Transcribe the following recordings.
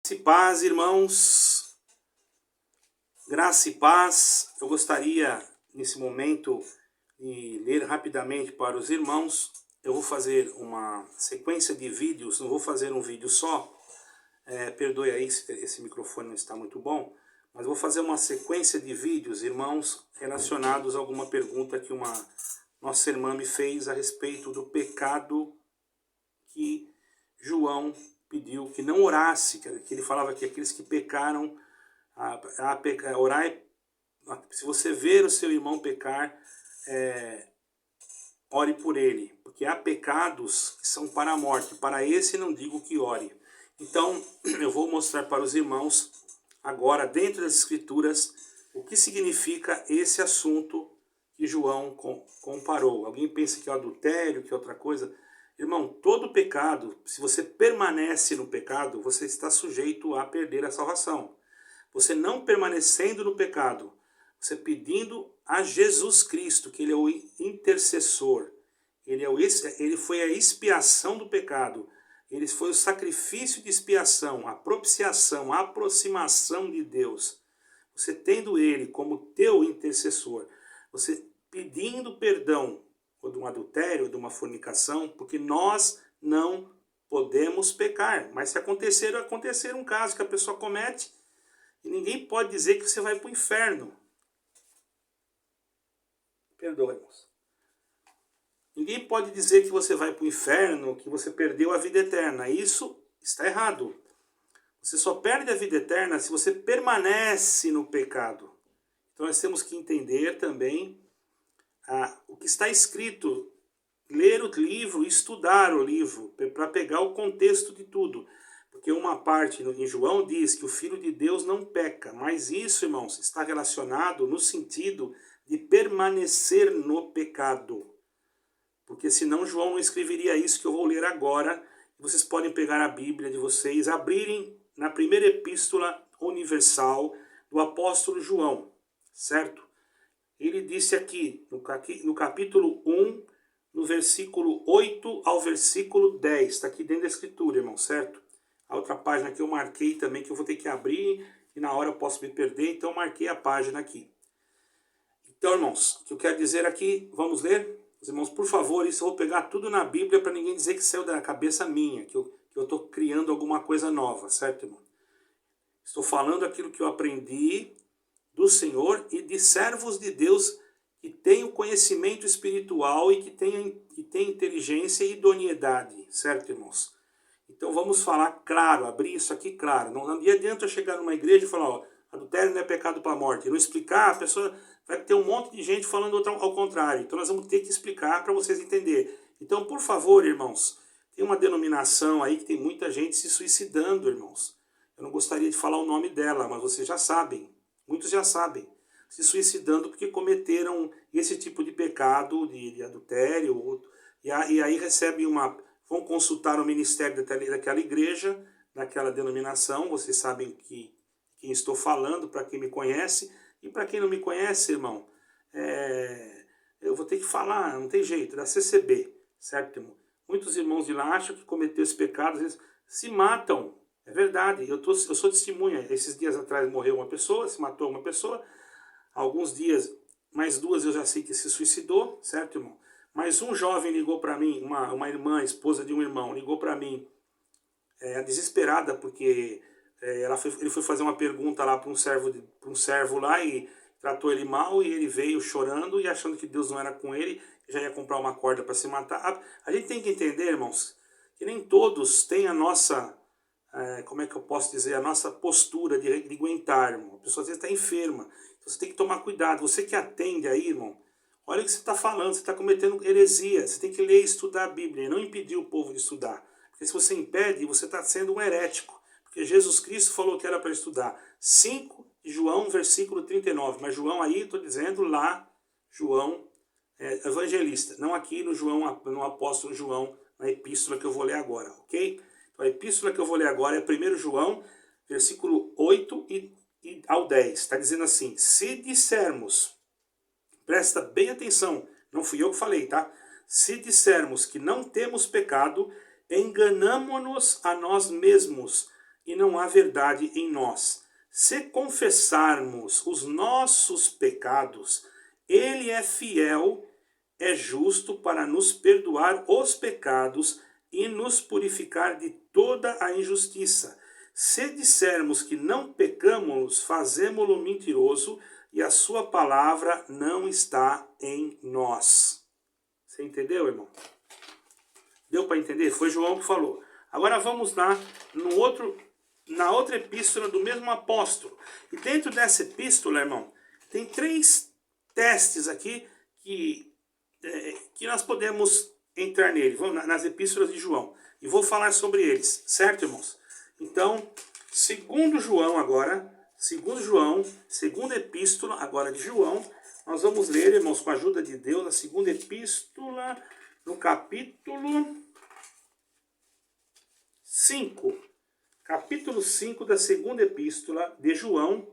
Graça e paz, irmãos. Graça e paz. Eu gostaria, nesse momento, de ler rapidamente para os irmãos. Eu vou fazer uma sequência de vídeos, não vou fazer um vídeo só. Perdoe aí se esse microfone não está muito bom, mas vou fazer uma sequência de vídeos, irmãos, relacionados a alguma pergunta que uma nossa irmã me fez a respeito do pecado que João pediu que não orasse, que ele falava que aqueles que pecaram, orar, se você ver o seu irmão pecar, ore por ele, porque há pecados que são para a morte, para esse não digo que ore. Então, eu vou mostrar para os irmãos, agora, dentro das Escrituras, o que significa esse assunto que João comparou. Alguém pensa que é adultério, que é outra coisa. Irmão, todo pecado, se você permanece no pecado, você está sujeito a perder a salvação. Você não permanecendo no pecado, você pedindo a Jesus Cristo, que Ele é o intercessor, Ele foi a expiação do pecado, Ele foi o sacrifício de expiação, a propiciação, a aproximação de Deus. Você tendo Ele como teu intercessor, você pedindo perdão, ou de um adultério, ou de uma fornicação, porque nós não podemos pecar. Mas se acontecer um caso que a pessoa comete, e ninguém pode dizer que você vai para o inferno. Perdoe-nos. Ninguém pode dizer que você vai para o inferno, que você perdeu a vida eterna. Isso está errado. Você só perde a vida eterna se você permanece no pecado. Então nós temos que entender também o que está escrito, ler o livro, estudar o livro, para pegar o contexto de tudo. Porque uma parte em João diz que o Filho de Deus não peca, mas isso, irmãos, está relacionado no sentido de permanecer no pecado. Porque senão João não escreveria isso que eu vou ler agora. Vocês podem pegar a Bíblia de vocês, abrirem na primeira epístola universal do apóstolo João, certo? Ele disse aqui, no capítulo 1, no versículo 8 ao versículo 10. Está aqui dentro da escritura, irmão, certo? A outra página que eu marquei também, que eu vou ter que abrir, e na hora eu posso me perder, então eu marquei a página aqui. Então, irmãos, o que eu quero dizer aqui, vamos ler? Os irmãos, por favor, isso eu vou pegar tudo na Bíblia, para ninguém dizer que saiu da cabeça minha, que eu estou criando alguma coisa nova, certo, irmão? Estou falando aquilo que eu aprendi do Senhor e de servos de Deus que têm o conhecimento espiritual e que têm inteligência e idoneidade, certo, irmãos? Então vamos falar claro, abrir isso aqui claro. Não adianta eu chegar numa igreja e falar, ó, adultério não é pecado para a morte. E não explicar, a pessoa vai ter um monte de gente falando ao contrário. Então nós vamos ter que explicar para vocês entenderem. Então, por favor, irmãos, tem uma denominação aí que tem muita gente se suicidando, irmãos. Eu não gostaria de falar o nome dela, mas vocês já sabem. Muitos já sabem, se suicidando porque cometeram esse tipo de pecado, de adultério, e aí recebem vão consultar o ministério daquela igreja, daquela denominação, vocês sabem quem estou falando, para quem me conhece, e para quem não me conhece, irmão, eu vou ter que falar, não tem jeito, da CCB, certo, irmão? Muitos irmãos de lá acham que cometeram esse pecado, às vezes se matam. É verdade, eu sou testemunha. Esses dias atrás morreu uma pessoa, se matou uma pessoa. Alguns dias, mais duas eu já sei que se suicidou, certo, irmão? Mas um jovem ligou para mim, uma irmã, esposa de um irmão, ligou para mim, desesperada, porque ele foi fazer uma pergunta lá para um servo lá e tratou ele mal, e ele veio chorando e achando que Deus não era com ele, já ia comprar uma corda para se matar. A gente tem que entender, irmãos, que nem todos têm a nossa... como é que eu posso dizer, a nossa postura de aguentar, irmão. A pessoa às vezes está enferma, então você tem que tomar cuidado. Você que atende aí, irmão, olha o que você está falando, você está cometendo heresia. Você tem que ler e estudar a Bíblia, e não impedir o povo de estudar. Porque se você impede, você está sendo um herético. Porque Jesus Cristo falou que era para estudar 5 de João, versículo 39. Mas João aí, estou dizendo lá, João evangelista. Não aqui no apóstolo João, na epístola que eu vou ler agora, ok? A epístola que eu vou ler agora é 1 João, versículo 8 ao 10. Está dizendo assim, se dissermos, presta bem atenção, não fui eu que falei, tá? Se dissermos que não temos pecado, enganamo-nos a nós mesmos, e não há verdade em nós. Se confessarmos os nossos pecados, ele é fiel, é justo para nos perdoar os pecados e nos purificar de toda a injustiça. Se dissermos que não pecamos, fazemo-lo mentiroso e a sua palavra não está em nós. Você entendeu, irmão? Deu para entender? Foi João que falou. Agora vamos lá na outra epístola do mesmo apóstolo. E dentro dessa epístola, irmão, tem 3 testes aqui que nós podemos entrar nele. Vamos nas epístolas de João. E vou falar sobre eles, certo, irmãos? Então, segundo João agora, segunda epístola agora de João, nós vamos ler, irmãos, com a ajuda de Deus, a segunda epístola, no capítulo 5. Capítulo 5 da segunda epístola de João.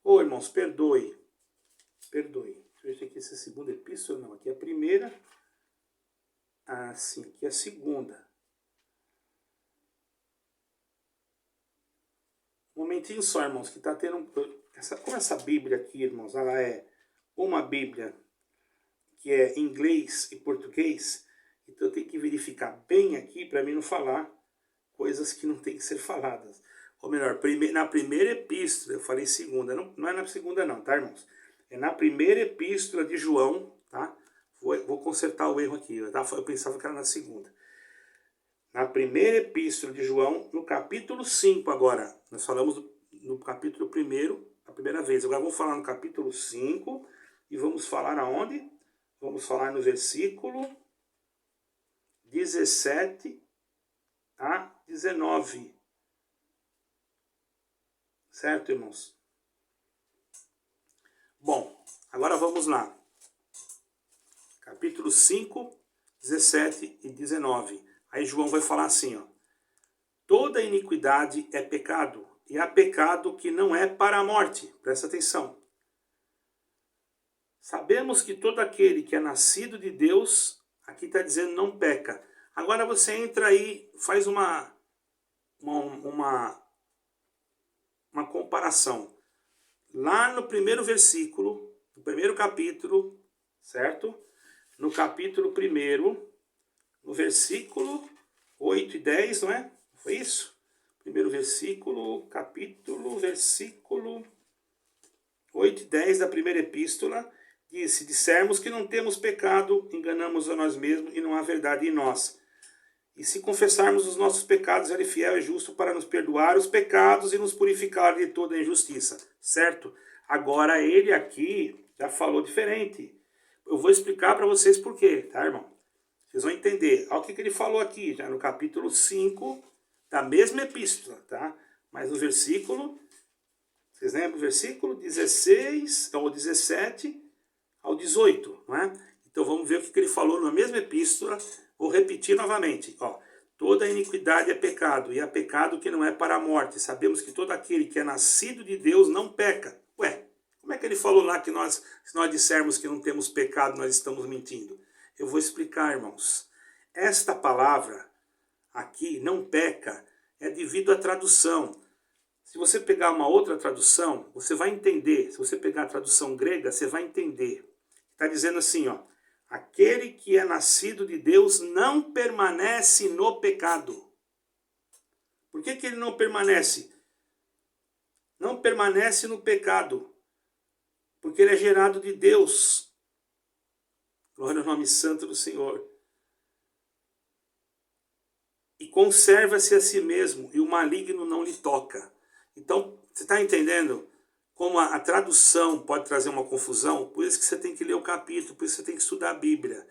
Ô, irmãos, perdoe. Deixa eu ver aqui se é a segunda epístola. Não, aqui é a primeira. Ah, sim, aqui é a segunda. Um momentinho só, irmãos, que está tendo... Como essa Bíblia aqui, irmãos, ela é uma Bíblia que é inglês e português, então eu tenho que verificar bem aqui para mim não falar coisas que não tem que ser faladas. Ou melhor, na primeira epístola, eu falei segunda, não é na segunda não, tá, irmãos? É na primeira epístola de João, tá? Vou consertar o erro aqui, tá? Eu pensava que era na segunda. Na primeira epístola de João, no capítulo 5 agora. Nós falamos no capítulo 1, a primeira vez. Agora vamos falar no capítulo 5 e vamos falar aonde? Vamos falar no versículo 17 a 19. Certo, irmãos? Bom, agora vamos lá. Capítulo 5, 17 e 19. Aí João vai falar assim, ó. Toda iniquidade é pecado, e há pecado que não é para a morte. Presta atenção. Sabemos que todo aquele que é nascido de Deus, aqui está dizendo não peca. Agora você entra aí, faz uma comparação. Lá no primeiro versículo, no primeiro capítulo, certo? No capítulo 1, no versículo 8 e 10, não é? Foi isso? Primeiro versículo, versículo 8 e 10 da primeira epístola, diz: se dissermos que não temos pecado, enganamos a nós mesmos e não há verdade em nós. E se confessarmos os nossos pecados, ele é fiel e justo para nos perdoar os pecados e nos purificar de toda a injustiça. Certo? Agora ele aqui já falou diferente. Eu vou explicar para vocês por quê, tá, irmão? Vocês vão entender. Olha o que ele falou aqui, já no capítulo 5 da mesma epístola, tá? Mas no versículo, vocês lembram? Versículo 16, ou 17 ao 18, não é? Então vamos ver o que ele falou na mesma epístola. Vou repetir novamente, ó. Toda iniquidade é pecado, e há pecado que não é para a morte. Sabemos que todo aquele que é nascido de Deus não peca. Ué, como é que ele falou lá que se nós dissermos que não temos pecado, nós estamos mentindo? Eu vou explicar, irmãos. Esta palavra aqui, não peca, é devido à tradução. Se você pegar uma outra tradução, você vai entender. Se você pegar a tradução grega, você vai entender. Está dizendo assim, ó. Aquele que é nascido de Deus não permanece no pecado. Por que ele não permanece? Não permanece no pecado. Porque ele é gerado de Deus. Glória ao nome santo do Senhor. E conserva-se a si mesmo, e o maligno não lhe toca. Então, você está entendendo como a tradução pode trazer uma confusão? Por isso que você tem que ler o capítulo, por isso que você tem que estudar a Bíblia.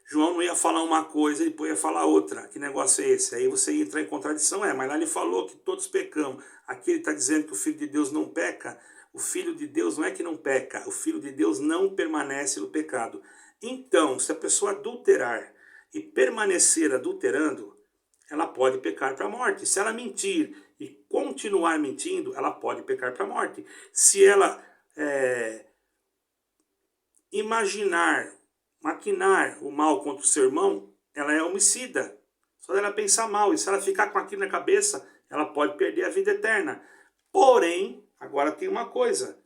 João não ia falar uma coisa e depois ia falar outra. Que negócio é esse? Aí você ia entrar em contradição. Mas lá ele falou que todos pecamos. Aqui ele está dizendo que o Filho de Deus não peca. O Filho de Deus não é que não peca. O Filho de Deus não permanece no pecado. Então, se a pessoa adulterar e permanecer adulterando, ela pode pecar para a morte. Se ela mentir e continuar mentindo, ela pode pecar para a morte. Se ela maquinar o mal contra o seu irmão, ela é homicida. só dela pensar mal. E se ela ficar com aquilo na cabeça, ela pode perder a vida eterna. Porém, agora tem uma coisa.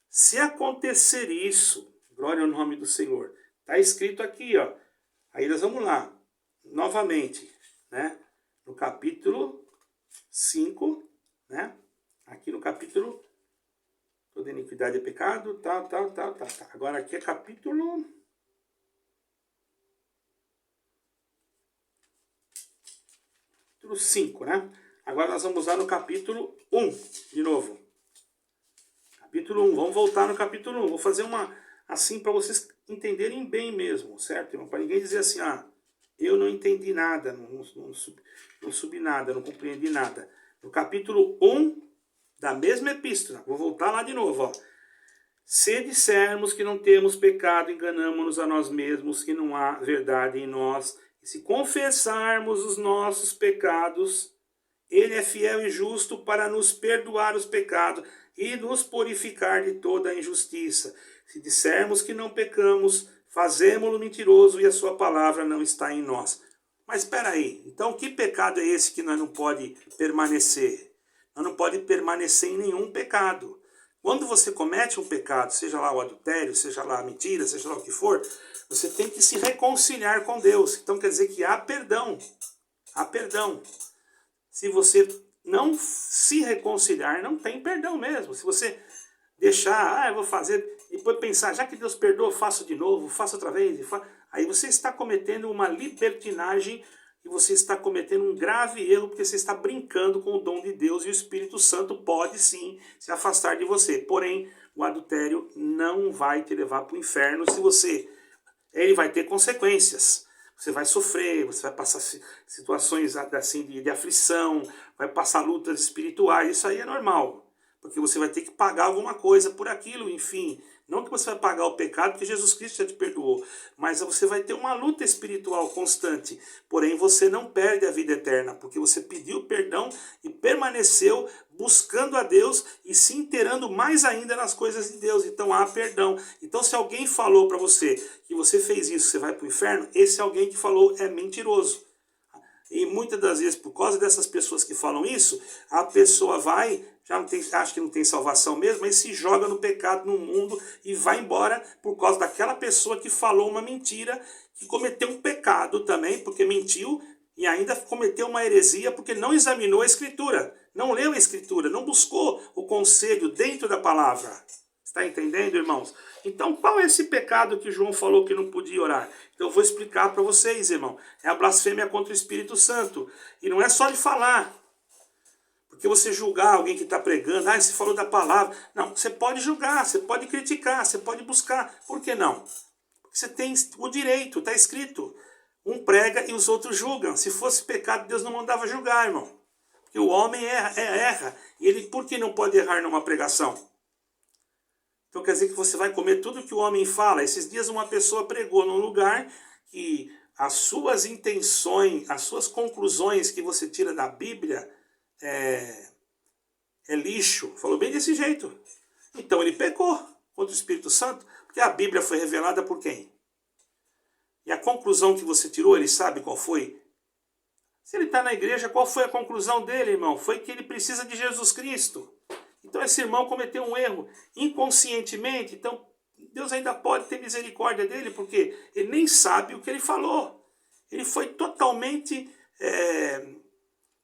Se acontecer isso, glória ao nome do Senhor, está escrito aqui, ó. Aí nós vamos lá, novamente, né? No capítulo 5, né? Aqui no capítulo, toda iniquidade é pecado, tal. Agora aqui é capítulo 5, né? Agora nós vamos lá no capítulo 1, de novo. Capítulo 1, vamos voltar no capítulo 1. Vou fazer uma assim para vocês entenderem bem mesmo, certo, irmão? Para ninguém dizer assim, eu não entendi nada, não subi nada, não compreendi nada. No capítulo 1 da mesma epístola, vou voltar lá de novo, ó. Se dissermos que não temos pecado, enganamo-nos a nós mesmos, que não há verdade em nós. E se confessarmos os nossos pecados, Ele é fiel e justo para nos perdoar os pecados e nos purificar de toda a injustiça. Se dissermos que não pecamos, fazemo-lo mentiroso e a sua palavra não está em nós. Mas espera aí, então que pecado é esse que nós não pode permanecer? Nós não pode permanecer em nenhum pecado. Quando você comete um pecado, seja lá o adultério, seja lá a mentira, seja lá o que for, você tem que se reconciliar com Deus. Então quer dizer que há perdão. Há perdão. Se você não se reconciliar, não tem perdão mesmo. Se você deixar, eu vou fazer, e depois pensar, já que Deus perdoa, eu faço de novo, faço outra vez. Aí você está cometendo uma libertinagem e você está cometendo um grave erro, porque você está brincando com o dom de Deus e o Espírito Santo pode sim se afastar de você. Porém, o adultério não vai te levar para o inferno ele vai ter consequências. Você vai sofrer, você vai passar situações assim de aflição, vai passar lutas espirituais, isso aí é normal. Porque você vai ter que pagar alguma coisa por aquilo, enfim. Não que você vai pagar o pecado, porque Jesus Cristo já te perdoou. Mas você vai ter uma luta espiritual constante. Porém, você não perde a vida eterna, porque você pediu perdão e permaneceu buscando a Deus e se inteirando mais ainda nas coisas de Deus. Então há perdão. Então se alguém falou para você que você fez isso, você vai para o inferno, esse alguém que falou é mentiroso. E muitas das vezes, por causa dessas pessoas que falam isso, a pessoa vai, acha que não tem salvação mesmo, mas se joga no pecado, no mundo, e vai embora por causa daquela pessoa que falou uma mentira, que cometeu um pecado também, porque mentiu, e ainda cometeu uma heresia, porque não examinou a Escritura, não leu a Escritura, não buscou o conselho dentro da palavra. Está entendendo, irmãos? Então, qual é esse pecado que João falou que não podia orar? Então, eu vou explicar para vocês, irmão. É a blasfêmia contra o Espírito Santo. E não é só de falar. Porque você julgar alguém que está pregando, você falou da palavra. Não, você pode julgar, você pode criticar, você pode buscar. Por que não? Porque você tem o direito, está escrito. Um prega e os outros julgam. Se fosse pecado, Deus não mandava julgar, irmão. Porque o homem erra. E ele, por que não pode errar numa pregação? Então quer dizer que você vai comer tudo que o homem fala. Esses dias uma pessoa pregou num lugar que as suas intenções, as suas conclusões que você tira da Bíblia é lixo. Falou bem desse jeito. Então ele pecou contra o Espírito Santo, porque a Bíblia foi revelada por quem? E a conclusão que você tirou, ele sabe qual foi? Se ele está na igreja, qual foi a conclusão dele, irmão? Foi que ele precisa de Jesus Cristo. Então esse irmão cometeu um erro inconscientemente, então Deus ainda pode ter misericórdia dele, porque ele nem sabe o que ele falou. Ele foi totalmente,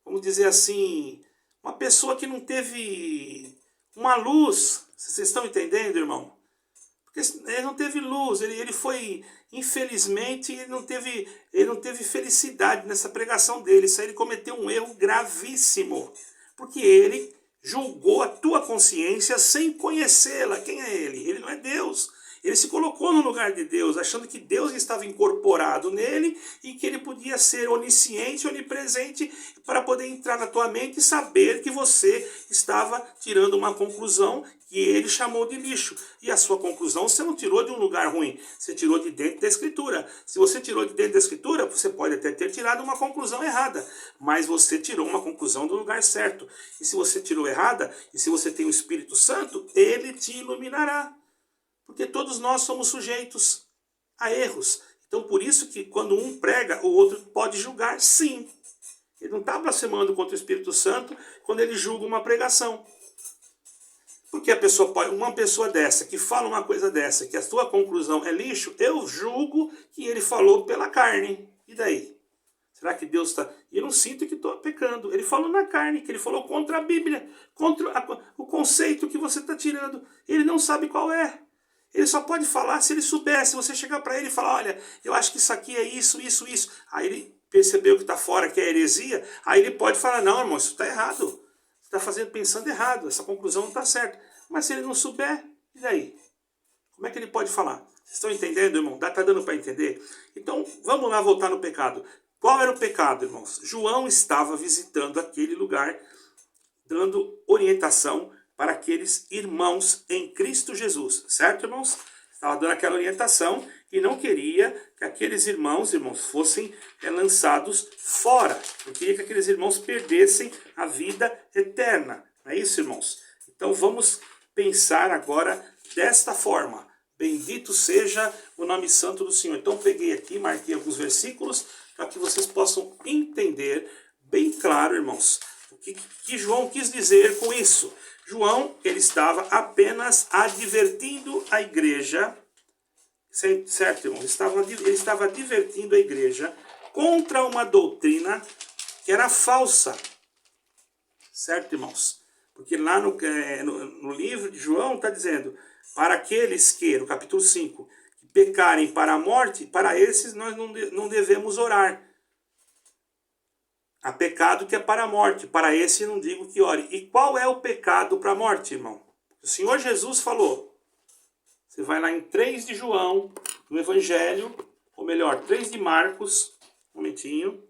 vamos dizer assim, uma pessoa que não teve uma luz. Vocês estão entendendo, irmão? Porque ele não teve luz, ele foi, infelizmente, ele não teve felicidade nessa pregação dele. Isso aí ele cometeu um erro gravíssimo, porque ele julgou a tua consciência sem conhecê-la. Quem é ele? Ele não é Deus. Ele se colocou no lugar de Deus, achando que Deus estava incorporado nele e que ele podia ser onisciente, onipresente, para poder entrar na tua mente e saber que você estava tirando uma conclusão que ele chamou de lixo. E a sua conclusão você não tirou de um lugar ruim, você tirou de dentro da Escritura. Se você tirou de dentro da Escritura, você pode até ter tirado uma conclusão errada, mas você tirou uma conclusão do lugar certo. E se você tirou errada, e se você tem o Espírito Santo, ele te iluminará. Porque todos nós somos sujeitos a erros. Então, por isso que quando um prega, o outro pode julgar, sim. Ele não está blasfemando contra o Espírito Santo quando ele julga uma pregação. Porque uma pessoa dessa, que fala uma coisa dessa, que a sua conclusão é lixo, eu julgo que ele falou pela carne. E daí? Será que Deus está... E eu não sinto que estou pecando. Ele falou na carne, que ele falou contra a Bíblia, contra o conceito que você está tirando. Ele não sabe qual é. Ele só pode falar se ele souber. Se você chegar para ele e falar, olha, eu acho que isso aqui é isso, isso, isso. Aí ele percebeu que está fora, que é heresia. Aí ele pode falar, não, irmão, isso está errado. Você está pensando errado, essa conclusão não está certa. Mas se ele não souber, e daí? Como é que ele pode falar? Vocês estão entendendo, irmão? Está dando para entender? Então, vamos lá voltar no pecado. Qual era o pecado, irmãos? João estava visitando aquele lugar, dando orientação para aqueles irmãos em Cristo Jesus. Certo, irmãos? Estava dando aquela orientação e não queria que aqueles irmãos, fossem lançados fora. Não queria que aqueles irmãos perdessem a vida eterna. Não é isso, irmãos? Então vamos pensar agora desta forma. Bendito seja o nome santo do Senhor. Então peguei aqui, marquei alguns versículos para que vocês possam entender bem claro, irmãos, o que João quis dizer com isso. João, ele estava apenas advertindo a igreja, certo, irmão? Ele estava advertindo a igreja contra uma doutrina que era falsa, certo, irmãos? Porque lá no livro de João está dizendo, para aqueles que, no capítulo 5, que pecarem para a morte, para esses nós não devemos orar. Há pecado que é para a morte, para esse não digo que ore. E qual é o pecado para a morte, irmão? O Senhor Jesus falou. Você vai lá em 3 de João, no Evangelho, ou melhor, 3 de Marcos, um momentinho.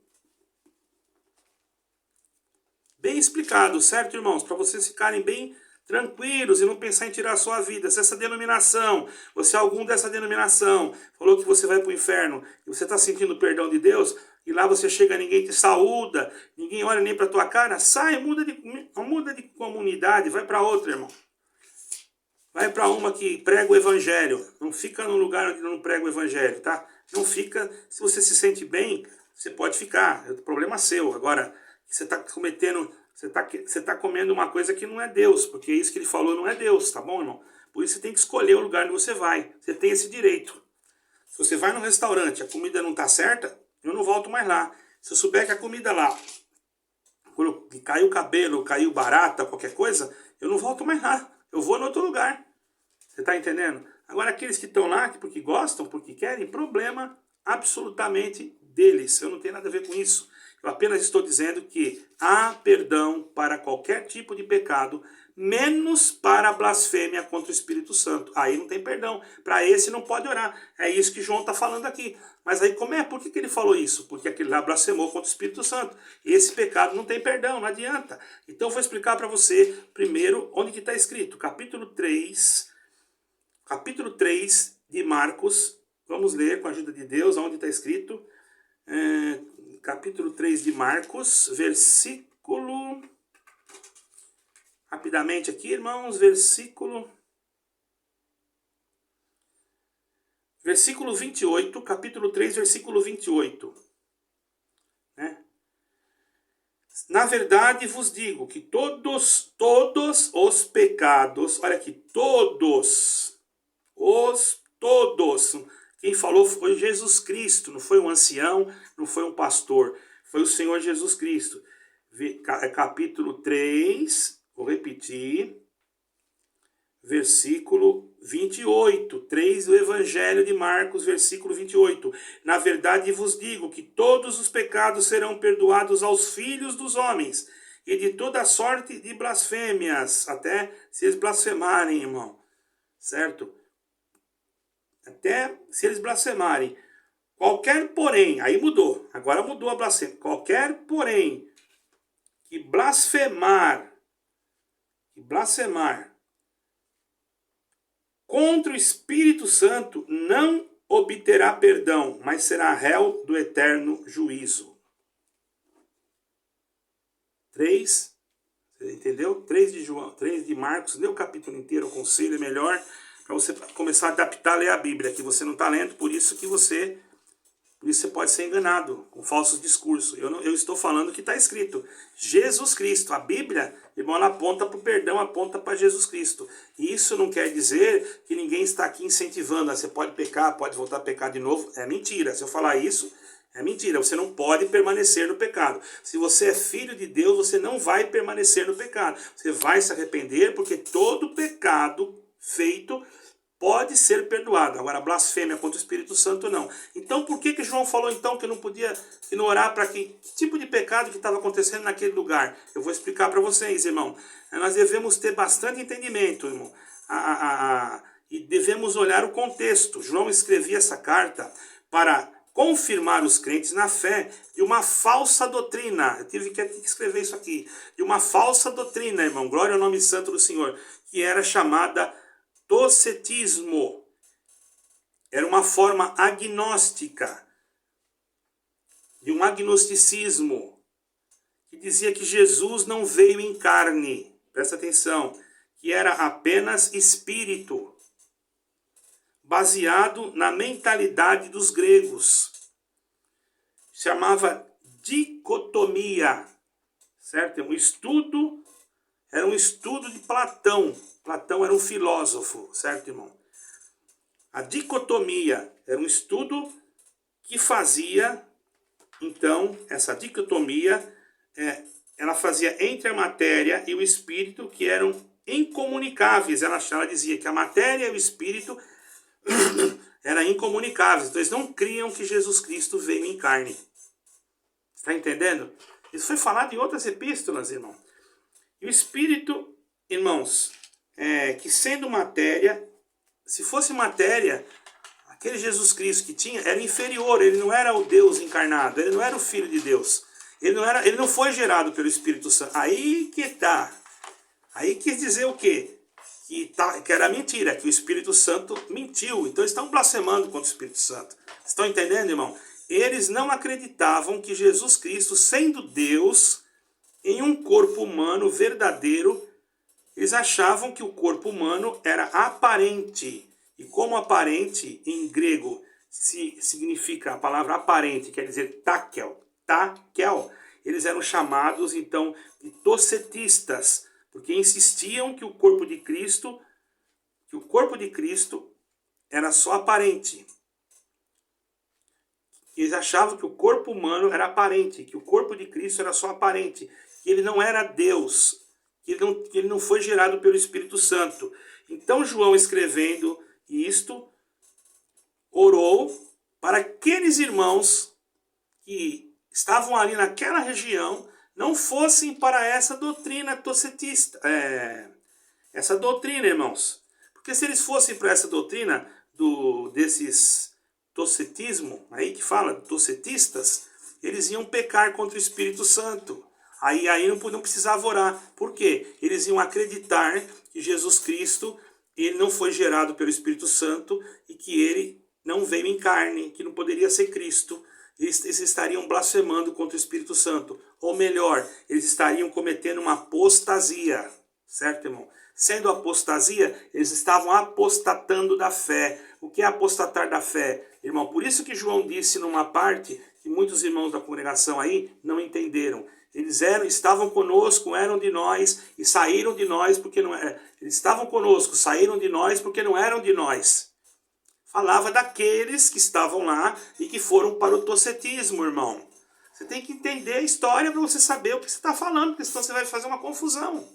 Bem explicado, certo, irmãos? Para vocês ficarem bem tranquilos e não pensar em tirar a sua vida. Se essa denominação, você é algum dessa denominação, falou que você vai para o inferno e você está sentindo o perdão de Deus, e lá você chega, ninguém te saúda, ninguém olha nem para a tua cara, sai, muda de comunidade, vai para outra, irmão. Vai para uma que prega o evangelho. Não fica num lugar onde não prega o evangelho, tá? Não fica, se você se sente bem, você pode ficar, é o problema seu. Agora, você está cometendo, você tá comendo uma coisa que não é Deus, porque isso que ele falou não é Deus, tá bom, irmão? Por isso você tem que escolher o lugar onde você vai. Você tem esse direito. Se você vai num restaurante, a comida não está certa, eu não volto mais lá. Se eu souber que a comida lá, caiu cabelo, caiu barata, qualquer coisa, eu não volto mais lá. Eu vou em outro lugar. Você está entendendo? Agora, aqueles que estão lá, porque gostam, porque querem, problema absolutamente deles. Eu não tenho nada a ver com isso. Eu apenas estou dizendo que há perdão para qualquer tipo de pecado, menos para a blasfêmia contra o Espírito Santo. Aí não tem perdão. Para esse não pode orar. É isso que João está falando aqui. Mas aí como é? Por que ele falou isso? Porque aquele lá blasfemou contra o Espírito Santo. Esse pecado não tem perdão, não adianta. Então eu vou explicar para você primeiro onde que está escrito. Capítulo 3 de Marcos. Vamos ler com a ajuda de Deus onde está escrito. Capítulo 3 de Marcos, versículo... Rapidamente aqui, irmãos, versículo 28, capítulo 3, versículo 28. Né? Na verdade vos digo que todos os pecados, olha aqui, todos, quem falou foi Jesus Cristo, não foi um ancião, não foi um pastor, foi o Senhor Jesus Cristo. Capítulo 3, vou repetir, versículo 28, 3 do Evangelho de Marcos, versículo 28. Na verdade vos digo que todos os pecados serão perdoados aos filhos dos homens, e de toda sorte de blasfêmias, até se eles blasfemarem, irmão, certo? Até se eles blasfemarem. Qualquer porém, aí mudou, agora mudou a blasfêmia. Qualquer porém que blasfemar contra o Espírito Santo não obterá perdão, mas será réu do eterno juízo. 3, você entendeu? 3 de João, 3 de Marcos, lê o capítulo inteiro, o conselho é melhor para você começar a adaptar a ler a Bíblia, que você não está lendo, por isso que você Por isso você pode ser enganado com falsos discursos. Eu estou falando o que está escrito. Jesus Cristo. A Bíblia, irmão, ela aponta para o perdão, aponta para Jesus Cristo. E isso não quer dizer que ninguém está aqui incentivando. Você pode pecar, pode voltar a pecar de novo. É mentira. Se eu falar isso, é mentira. Você não pode permanecer no pecado. Se você é filho de Deus, você não vai permanecer no pecado. Você vai se arrepender, porque todo pecado feito pode ser perdoado. Agora, blasfêmia contra o Espírito Santo, não. Então, por que João falou, então, que não podia orar para que tipo de pecado que estava acontecendo naquele lugar? Eu vou explicar para vocês, irmão. Nós devemos ter bastante entendimento, irmão. E devemos olhar o contexto. João escrevia essa carta para confirmar os crentes na fé de uma falsa doutrina. Eu tive que escrever isso aqui. De uma falsa doutrina, irmão. Glória ao nome santo do Senhor. Que era chamada docetismo. Era uma forma agnóstica, de um agnosticismo, que dizia que Jesus não veio em carne, presta atenção, que era apenas espírito, baseado na mentalidade dos gregos. Chamava dicotomia, certo? Era um estudo de Platão. Platão era um filósofo, certo, irmão? A dicotomia era um estudo que fazia, então, essa dicotomia, ela fazia entre a matéria e o espírito, que eram incomunicáveis. Ela dizia que a matéria e o espírito eram incomunicáveis. Então, eles não criam que Jesus Cristo veio em carne. Está entendendo? Isso foi falado em outras epístolas, irmão. E o espírito, irmãos, que sendo matéria, se fosse matéria, aquele Jesus Cristo que tinha era inferior, ele não era o Deus encarnado, ele não era o Filho de Deus, ele não foi gerado pelo Espírito Santo. Aí que tá. Aí quis dizer o quê? Que era mentira, que o Espírito Santo mentiu. Então eles estão blasfemando contra o Espírito Santo. Estão entendendo, irmão? Eles não acreditavam que Jesus Cristo, sendo Deus, em um corpo humano verdadeiro, eles achavam que o corpo humano era aparente. E como aparente, em grego, significa a palavra aparente, quer dizer takel. Takel. Eles eram chamados, então, de docetistas, porque insistiam que o corpo de Cristo era só aparente. Eles achavam que o corpo humano era aparente, que o corpo de Cristo era só aparente, que ele não era Deus, que ele não foi gerado pelo Espírito Santo. Então João, escrevendo isto, orou para aqueles irmãos que estavam ali naquela região não fossem para essa doutrina docetista. Essa doutrina, irmãos. Porque se eles fossem para essa doutrina desses docetismo, aí que fala, docetistas, eles iam pecar contra o Espírito Santo. Aí não precisava orar. Por quê? Eles iam acreditar que Jesus Cristo, ele não foi gerado pelo Espírito Santo e que ele não veio em carne, que não poderia ser Cristo. Eles estariam blasfemando contra o Espírito Santo. Ou melhor, eles estariam cometendo uma apostasia. Certo, irmão? Sendo apostasia, eles estavam apostatando da fé. O que é apostatar da fé? Irmão, por isso que João disse numa parte que muitos irmãos da congregação aí não entenderam. Eles estavam conosco, eram de nós e saíram de nós porque não eram. Eles estavam conosco, saíram de nós porque não eram de nós. Falava daqueles que estavam lá e que foram para o docetismo, irmão. Você tem que entender a história para você saber o que você está falando, porque senão você vai fazer uma confusão.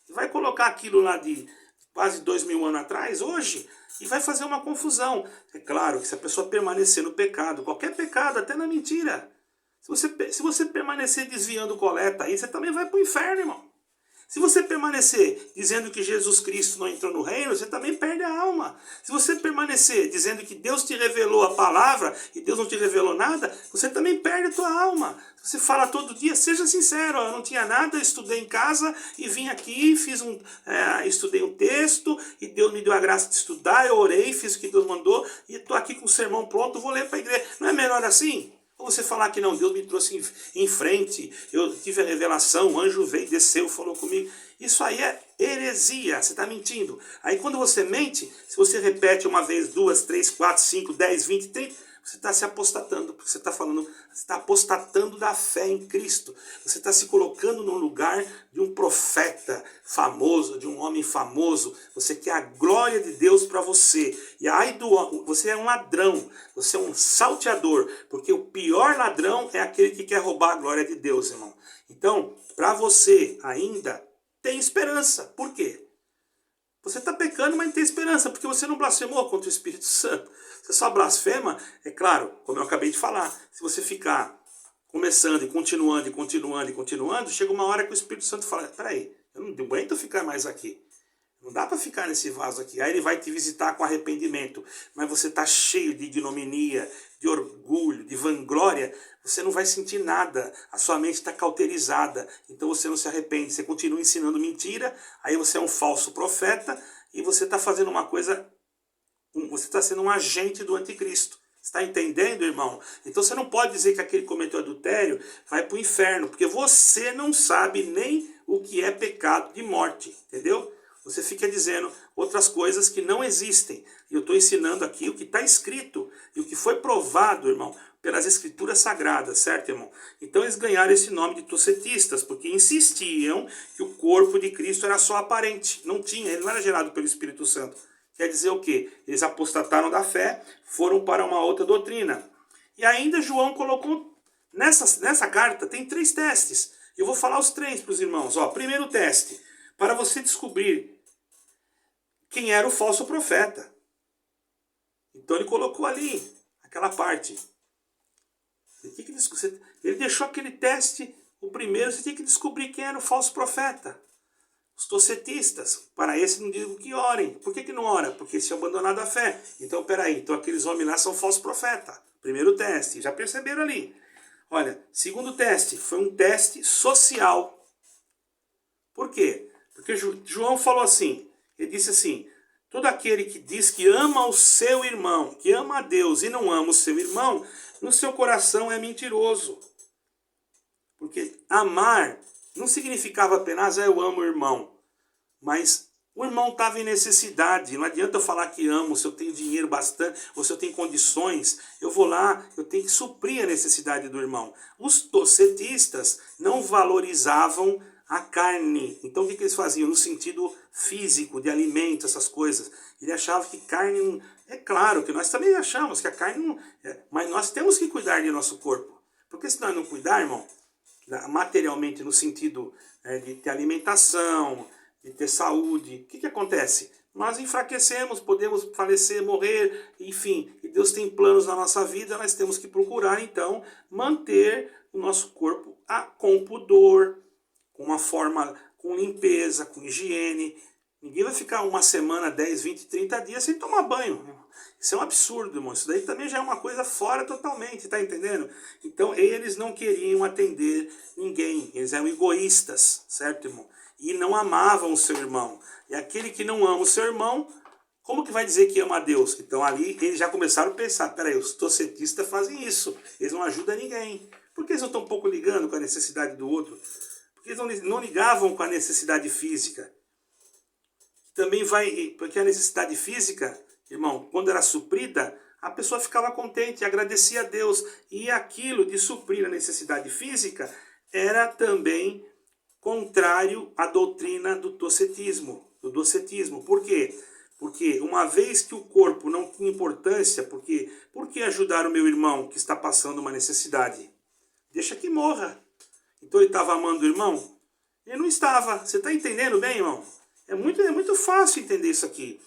Você vai colocar aquilo lá de quase 2000 anos atrás, hoje, e vai fazer uma confusão. É claro que se a pessoa permanecer no pecado, qualquer pecado, até na mentira, se você permanecer desviando coleta aí, você também vai para o inferno, irmão. Se você permanecer dizendo que Jesus Cristo não entrou no reino, você também perde a alma. Se você permanecer dizendo que Deus te revelou a palavra e Deus não te revelou nada, você também perde a tua alma. Você fala todo dia, seja sincero, eu não tinha nada, estudei em casa e vim aqui, estudei um texto e Deus me deu a graça de estudar, eu orei, fiz o que Deus mandou e estou aqui com o sermão pronto, vou ler para a igreja. Não é melhor assim? Ou você falar que não, Deus me trouxe em frente, eu tive a revelação, o anjo veio, desceu, falou comigo. Isso aí é heresia, você está mentindo. Aí quando você mente, se você repete uma vez, 2, 3, 4, 5, 10, 20, 30, Você está se apostatando, porque você está falando, você está apostatando da fé em Cristo. Você está se colocando no lugar de um profeta famoso, de um homem famoso. Você quer a glória de Deus para você. E aí você é um ladrão, você é um salteador, porque o pior ladrão é aquele que quer roubar a glória de Deus, irmão. Então, para você ainda tem esperança. Por quê? Você está pecando, mas tem esperança, porque você não blasfemou contra o Espírito Santo. Você só blasfema, é claro, como eu acabei de falar, se você ficar começando e continuando, e continuando, e continuando, chega uma hora que o Espírito Santo fala, peraí, eu não aguento ficar mais aqui. Não dá para ficar nesse vaso aqui. Aí ele vai te visitar com arrependimento. Mas você está cheio de ignominia, de orgulho, de vanglória. Você não vai sentir nada. A sua mente está cauterizada. Então você não se arrepende. Você continua ensinando mentira. Aí você é um falso profeta. E você está fazendo uma coisa... Você está sendo um agente do anticristo. Está entendendo, irmão? Então você não pode dizer que aquele que cometeu adultério vai para o inferno. Porque você não sabe nem o que é pecado de morte. Entendeu? Você fica dizendo outras coisas que não existem. E eu estou ensinando aqui o que está escrito. E o que foi provado, irmão, pelas escrituras sagradas, certo, irmão? Então eles ganharam esse nome de tocetistas, porque insistiam que o corpo de Cristo era só aparente. Não tinha, ele não era gerado pelo Espírito Santo. Quer dizer o quê? Eles apostataram da fé, foram para uma outra doutrina. E ainda João colocou, nessa carta, tem 3 testes. Eu vou falar os 3 para os irmãos. Ó, primeiro teste, para você descobrir quem era o falso profeta. Então ele colocou ali, aquela parte. Ele deixou aquele teste, o primeiro, você tinha que descobrir quem era o falso profeta. Os tocetistas, para esse não digo que orem. Por que não ora? Porque se abandonado a fé. Então, peraí, então aqueles homens lá são falsos profetas. Primeiro teste, já perceberam ali. Olha, segundo teste, foi um teste social. Por quê? Porque João falou assim, ele disse assim, todo aquele que diz que ama o seu irmão, que ama a Deus e não ama o seu irmão, no seu coração é mentiroso. Porque amar não significava apenas, eu amo o irmão. Mas o irmão estava em necessidade. Não adianta eu falar que amo, se eu tenho dinheiro bastante, ou se eu tenho condições, eu vou lá, eu tenho que suprir a necessidade do irmão. Os tocetistas não valorizavam a carne. Então o que eles faziam? No sentido físico, de alimento, essas coisas. Ele achava que carne... É claro que nós também achamos que a carne não... Mas nós temos que cuidar de nosso corpo. Porque se nós não cuidar, irmão, materialmente no sentido de ter alimentação, de ter saúde, o que acontece? Nós enfraquecemos, podemos falecer, morrer, enfim. E Deus tem planos na nossa vida, nós temos que procurar, então, manter o nosso corpo com pudor, com uma forma, com limpeza, com higiene. Ninguém vai ficar uma semana, 10, 20, 30 dias sem tomar banho. Isso é um absurdo, irmão. Isso daí também já é uma coisa fora totalmente, tá entendendo? Então, eles não queriam atender ninguém. Eles eram egoístas, certo, irmão? E não amavam o seu irmão. E aquele que não ama o seu irmão, como que vai dizer que ama a Deus? Então, ali, eles já começaram a pensar, peraí, os tocetistas fazem isso. Eles não ajudam ninguém. Por que eles não estão um pouco ligando com a necessidade do outro? Porque eles não ligavam com a necessidade física. Também vai, porque a necessidade física, irmão, quando era suprida, a pessoa ficava contente, agradecia a Deus. E aquilo de suprir a necessidade física era também contrário à doutrina do docetismo. Por quê? Porque uma vez que o corpo não tinha importância, por que ajudar o meu irmão que está passando uma necessidade? Deixa que morra. Então ele estava amando o irmão? Ele não estava. Você está entendendo bem, irmão? É muito fácil entender isso aqui.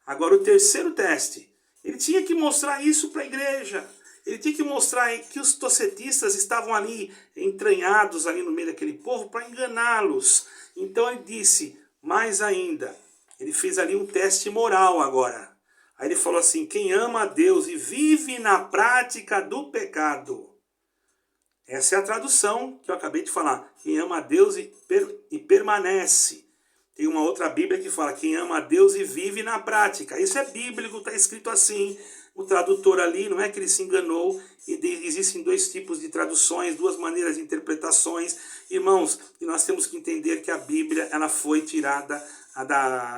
Agora o terceiro teste. Ele tinha que mostrar isso para a igreja. Ele tinha que mostrar que os tocetistas estavam ali, entranhados ali no meio daquele povo, para enganá-los. Então ele disse, mais ainda, ele fez ali um teste moral agora. Aí ele falou assim, quem ama a Deus e vive na prática do pecado. Essa é a tradução que eu acabei de falar. Quem ama a Deus e permanece. Tem uma outra Bíblia que fala, quem ama a Deus e vive na prática. Isso é bíblico, está escrito assim. O tradutor ali, não é que ele se enganou. Existem 2 tipos de traduções, 2 maneiras de interpretações. Irmãos, e nós temos que entender que a Bíblia ela foi tirada